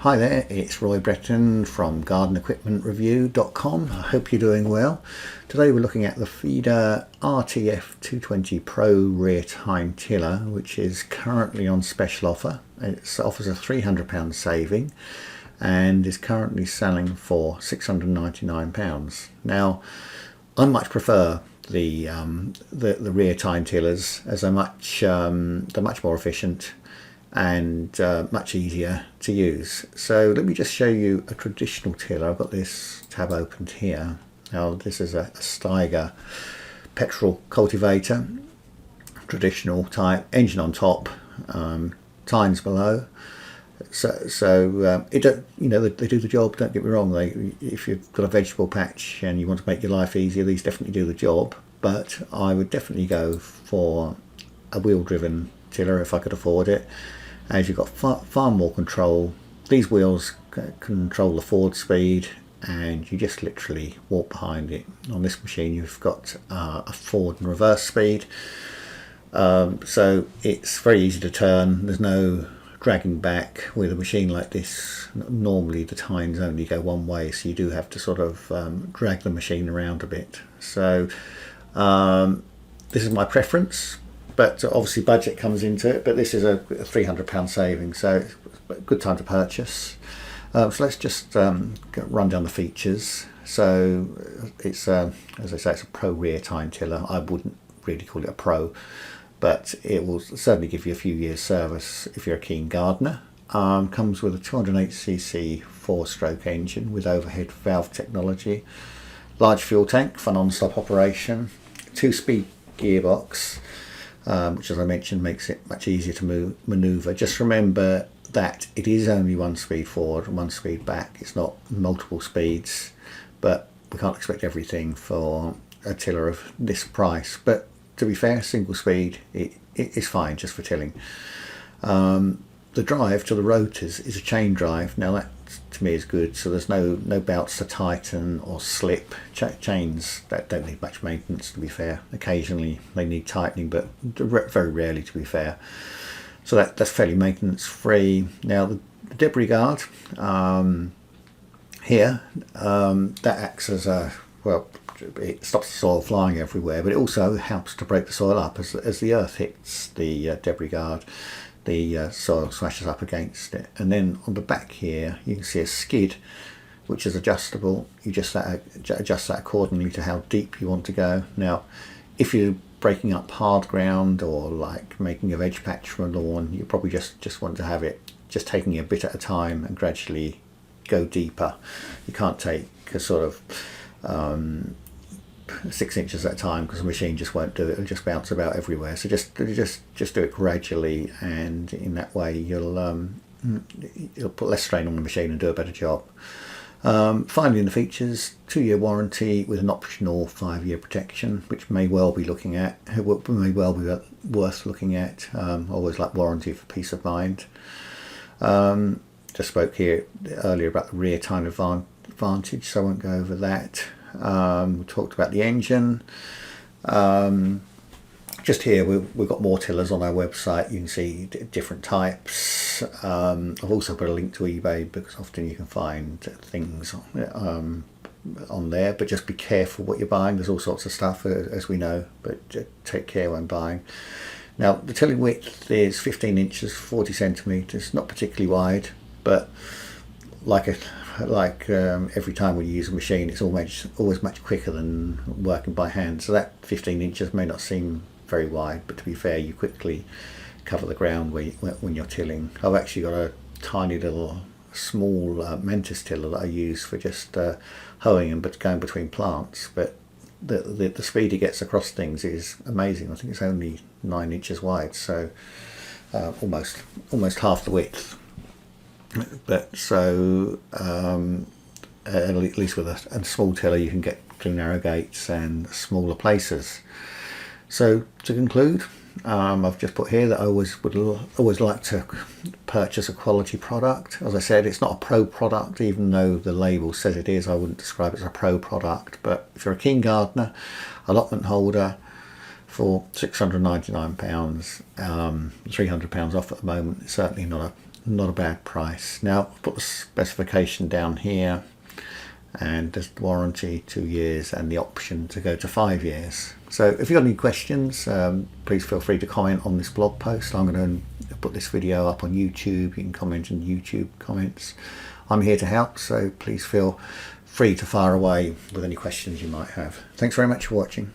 Hi there, it's Roy Breton from gardenequipmentreview.com. I hope you're doing well. Today we're looking at the Feider RTF220 Pro Rear-Tine tiller, which is currently on special offer. It offers a £300 saving and is currently selling for £699. Now, I much prefer the Rear-Tine tillers as they're much more efficient and much easier to use. So let me just show you a traditional tiller. I've got this tab opened here. Now this is a Steiger petrol cultivator, traditional type, engine on top, tines below. So it don't, they do the job. Don't get me wrong. If you've got a vegetable patch and you want to make your life easier, these definitely do the job. But I would definitely go for a wheel-driven tiller if I could afford it, as you've got far more control. These wheels control the forward speed and you just literally walk behind it. On this machine you've got a forward and reverse speed, so it's very easy to turn. There's no dragging back. With a machine like this, normally the tines only go one way, so you do have to sort of drag the machine around a bit. So this is my preference, but obviously budget comes into it. But this is a £300 saving, so it's a good time to purchase. So let's just run down the features. So it's as I say, it's a Pro Rear-Tine tiller. I wouldn't really call it a Pro, but it will certainly give you a few years service if you're a keen gardener. Comes with a 208cc 4-stroke engine with overhead valve technology, large fuel tank for non-stop operation, 2-speed gearbox, which, as I mentioned, makes it much easier to manoeuvre. Just remember that it is only 1 speed forward and 1 speed back. It's not multiple speeds, but we can't expect everything for a tiller of this price. But to be fair, single speed it is fine just for tilling. The drive to the rotors is a chain drive. Now that to me is good, so there's no belts to tighten or slip. Chains that don't need much maintenance, to be fair. Occasionally they need tightening, but very rarely, to be fair. So that's fairly maintenance free. Now the debris guard here, that acts as a, well, it stops the soil flying everywhere, but it also helps to break the soil up. As the earth hits the debris guard, the soil smashes up against it. And then on the back here you can see a skid which is adjustable. You just adjust that accordingly to how deep you want to go. Now if you're breaking up hard ground or like making a veg patch from a lawn, you probably just want to have it just taking a bit at a time and gradually go deeper. You can't take a sort of 6 inches at a time, because the machine just won't do it. It'll just bounce about everywhere. So just do it gradually, and in that way you'll put less strain on the machine and do a better job. Finally, in the features, 2-year warranty with an optional 5-year protection, which may well be worth looking at. Always like warranty for peace of mind. Just spoke here earlier about the Rear-Tine advantage, so I won't go over that. We talked about the engine. Just here we've got more tillers on our website. You can see different types. I've also put a link to eBay, because often you can find things on there, but just be careful what you're buying. There's all sorts of stuff, as we know, but take care when buying. Now the tilling width is 15 inches 40 centimeters, not particularly wide, but like every time we use a machine, it's always much quicker than working by hand. So that 15 inches may not seem very wide, but to be fair, you quickly cover the ground when you're tilling. I've actually got a tiny little small Mantis tiller that I use for just hoeing and going between plants, but the speed it gets across things is amazing. I think it's only 9 inches wide, so almost half the width. But so at least with a small tiller you can get through narrow gates and smaller places. So to conclude, I've just put here that I always like to purchase a quality product. As I said, it's not a pro product, even though the label says it is. I wouldn't describe it as a pro product, but if you're a keen gardener, allotment holder, for £699, £300 off at the moment, it's certainly not not a bad price. Now I've put the specification down here, and there's the warranty 2 years and the option to go to 5 years. So if you've got any questions, please feel free to comment on this blog post. I'm going to put this video up on YouTube. You can comment in YouTube comments. I'm here to help, so please feel free to fire away with any questions you might have. Thanks very much for watching.